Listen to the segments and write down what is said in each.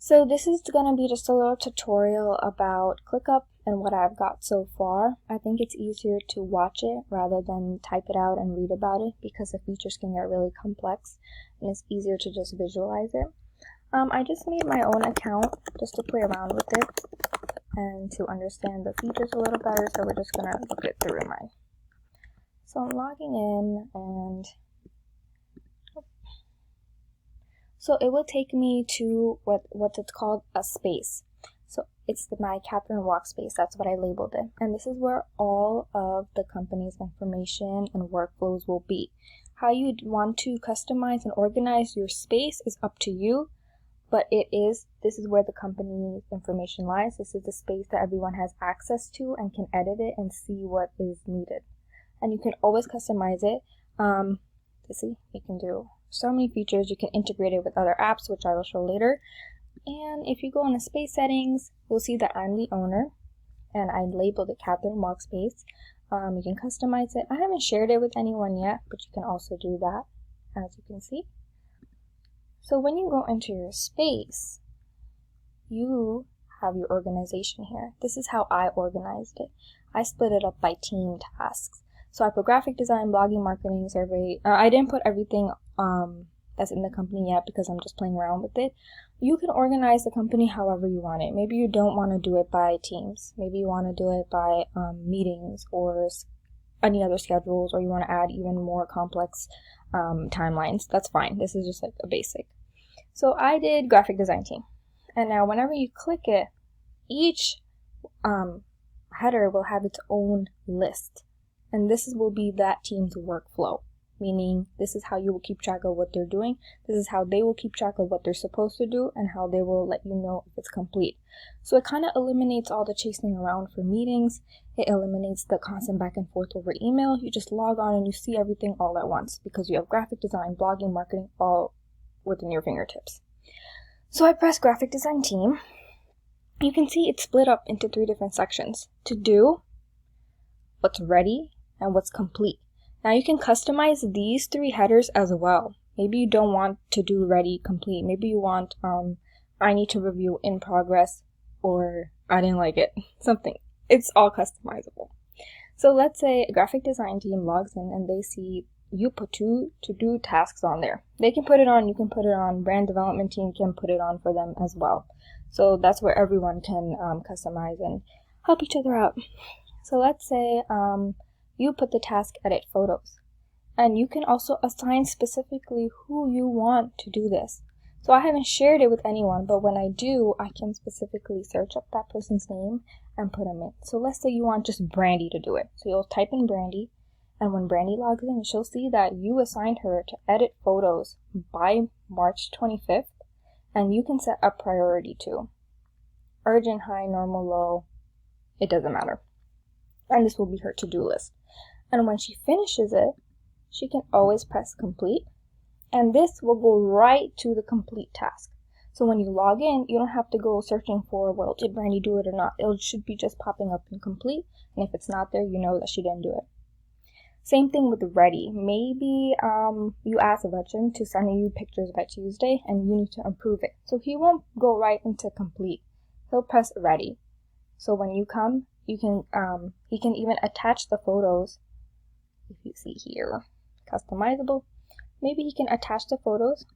So this is going to be just a little tutorial about Clickup and what I've got so far. I think it's easier to watch it rather than type it out and read about it because the features can get really complex and it's easier to just visualize it. I just made my own account just to play around with it and to understand the features a little better, so we're just going to look it through mine. So I'm logging in and so it will take me to what it's called a space. So it's my Catherine Walk space. That's what I labeled it. And this is where all of the company's information and workflows will be. How you want to customize and organize your space is up to you, but this is where the company's information lies. This is the space that everyone has access to and can edit it and see what is needed. And you can always customize it. You can do so many features. You can integrate it with other apps, which I will show later. And if you go in the space settings, you'll see that I'm the owner and I labeled it Catherine Walk Space. You can customize it. I haven't shared it with anyone yet, but you can also do that, as you can see. So when you go into your space, you have your organization here. This is how I organized it. I split it up by team tasks. So I put graphic design, blogging, marketing, survey. I didn't put everything that's in the company yet because I'm just playing around with it. You can organize the company however you want it. Maybe you don't want to do it by teams. Maybe you want to do it by meetings or any other schedules, or you want to add even more complex timelines. That's fine. This is just like a basic. So I did graphic design team. And now whenever you click it, each header will have its own list. And this will be that team's workflow, meaning this is how you will keep track of what they're doing. This is how they will keep track of what they're supposed to do and how they will let you know if it's complete. So it kind of eliminates all the chasing around for meetings. It eliminates the constant back and forth over email. You just log on and you see everything all at once because you have graphic design, blogging, marketing, all within your fingertips. So I press graphic design team. You can see it's split up into 3 different sections: to do, what's ready, and what's complete. Now you can customize these 3 headers as well. Maybe you don't want to do ready, complete. Maybe you want I need to review, in progress, or I didn't like it. Something. It's all customizable. So let's say a graphic design team logs in and they see you put 2 to-do tasks on there. They can put it on, you can put it on, brand development team can put it on for them as well. So that's where everyone can customize and help each other out. So let's say you put the task edit photos, and you can also assign specifically who you want to do this. So I haven't shared it with anyone, but when I do, I can specifically search up that person's name and put them in. So let's say you want just Brandy to do it. So you'll type in Brandy, and when Brandy logs in, she'll see that you assigned her to edit photos by March 25th, and you can set a priority to urgent, high, normal, low. It doesn't matter. And this will be her to-do list. And when she finishes it, she can always press complete, and this will go right to the complete task. So when you log in, you don't have to go searching for, well, did Brandy do it or not? It should be just popping up in complete, and if it's not there, you know that she didn't do it. Same thing with ready. Maybe you ask a veteran to send you pictures by Tuesday, and you need to approve it. So he won't go right into complete. He'll press ready. So when you come, you can he can even attach the photos. If you see here, customizable, maybe he can attach the photos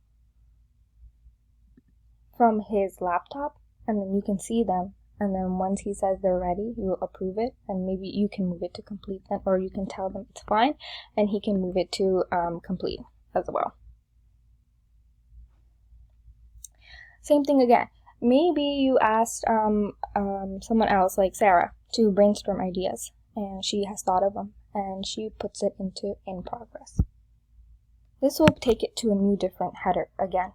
from his laptop, and then you can see them, and then once he says they're ready, you'll approve it, and maybe you can move it to complete then, or you can tell them it's fine and he can move it to complete as well. Same thing again. Maybe you asked someone else, like Sarah, to brainstorm ideas, and she has thought of them, and she puts it into in progress. This will take it to a new different header again.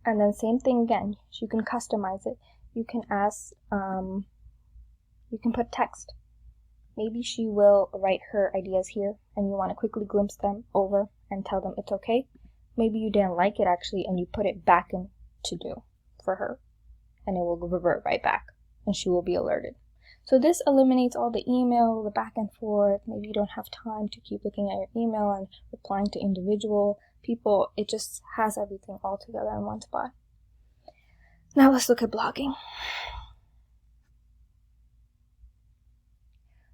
And then same thing again. You can customize it. You can ask, you can put text. Maybe she will write her ideas here, and you want to quickly glimpse them over and tell them it's okay. Maybe you didn't like it actually, and you put it back in to do for her, and it will revert right back, and she will be alerted. So this eliminates all the email, the back and forth. Maybe you don't have time to keep looking at your email and replying to individual people. It just has everything all together in one spot. Now let's look at blogging.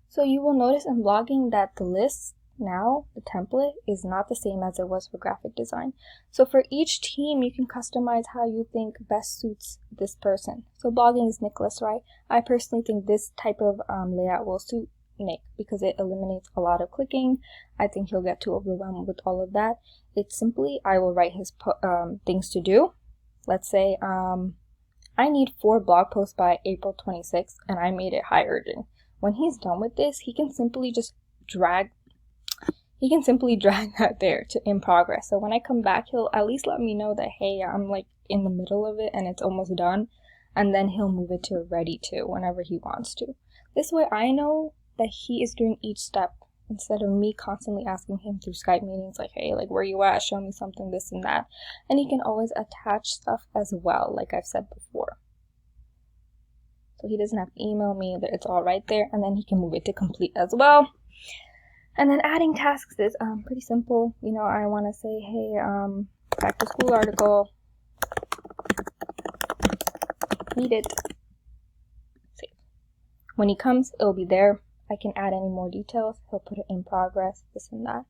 So you will notice in blogging that the list now, the template, is not the same as it was for graphic design. So for each team, you can customize how you think best suits this person. So blogging is Nicholas, right? I personally think this type of layout will suit Nick because it eliminates a lot of clicking. I think he'll get too overwhelmed with all of that. It's simply, I will write his things to do. Let's say I need 4 blog posts by April 26th, and I made it high urgent. When he's done with this, he can simply just drag that there to in progress. So when I come back, he'll at least let me know that, hey, I'm like in the middle of it and it's almost done. And then he'll move it to ready to whenever he wants to. This way I know that he is doing each step instead of me constantly asking him through Skype meetings like, hey, like where you at? Show me something, this and that. And he can always attach stuff as well, like I've said before. So he doesn't have to email me, that it's all right there, and then he can move it to complete as well. And then adding tasks is pretty simple. You know, I want to say, hey, back to school article, need it. Save. When he comes, it'll be there. I can add any more details. He'll put it in progress, this and that.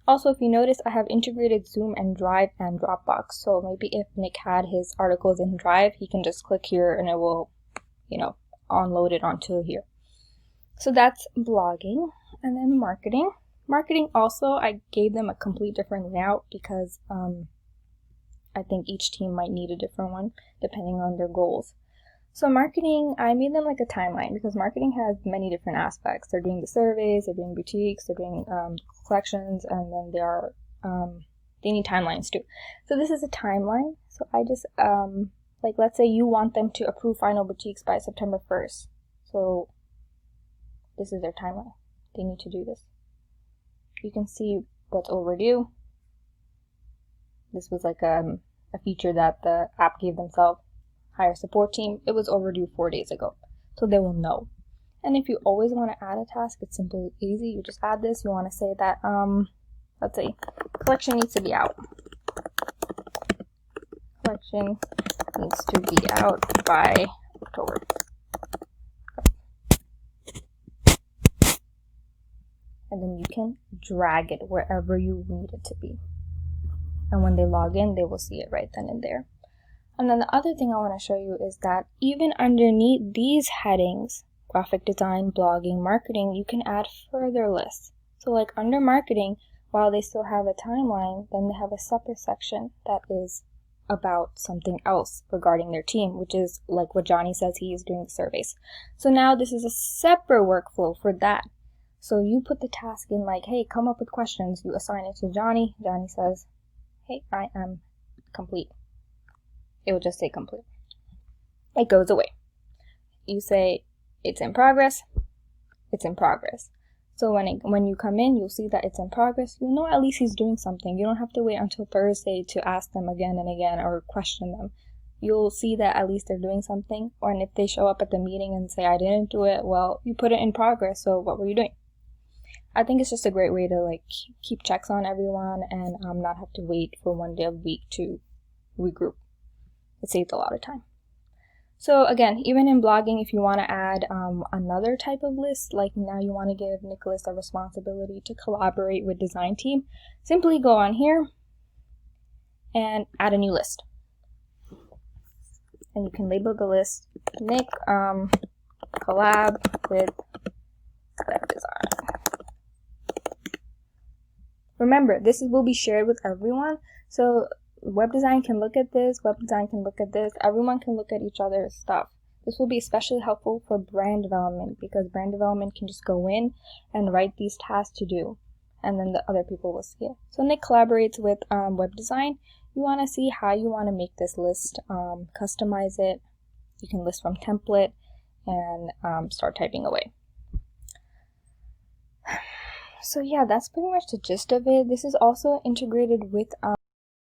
Also, if you notice, I have integrated Zoom and Drive and Dropbox. So maybe if Nick had his articles in Drive, he can just click here and it will, you know, unload it onto here. So that's blogging. And then marketing. Marketing also, I gave them a complete different layout because I think each team might need a different one depending on their goals. So marketing, I made them like a timeline because marketing has many different aspects. They're doing the surveys, they're doing boutiques, they're doing collections, and then they need timelines too. So this is a timeline. So I just like, let's say you want them to approve final boutiques by September 1st. So this is their timeline. They need to do this. You can see what's overdue. This was like a feature that the app gave themselves. Hire support team. It was overdue 4 days ago. So they will know. And if you always want to add a task, it's simple, easy. You just add this. You want to say that, let's say, collection needs to be out. Collection needs to be out by October. And then you can drag it wherever you need it to be. And when they log in, they will see it right then and there. And then the other thing I want to show you is that even underneath these headings, graphic design, blogging, marketing, you can add further lists. So like under marketing, while they still have a timeline, then they have a separate section that is about something else regarding their team, which is like what Johnny says he is doing the surveys. So now this is a separate workflow for that. So you put the task in like, hey, come up with questions. You assign it to Johnny. Johnny says, hey, I am complete. It will just say complete. It goes away. You say it's in progress. It's in progress. So when you come in, you'll see that it's in progress. You'll know at least he's doing something. You don't have to wait until Thursday to ask them again and again or question them. You'll see that at least they're doing something. Or if they show up at the meeting and say, I didn't do it, well, you put it in progress. So what were you doing? I think it's just a great way to like keep checks on everyone and not have to wait for one day a week to regroup. It saves a lot of time. So again, even in blogging, if you want to add another type of list, like now you want to give Nicholas a responsibility to collaborate with design team, simply go on here and add a new list. And you can label the list Nick collab with web design. Remember, this will be shared with everyone. So web design can look at this, web design can look at this, everyone can look at each other's stuff. This will be especially helpful for brand development because brand development can just go in and write these tasks to do, and then the other people will see it. So Nick collaborates with web design. You want to see how you want to make this list, customize it. You can list from template and start typing away. So yeah, that's pretty much the gist of it. This is also integrated with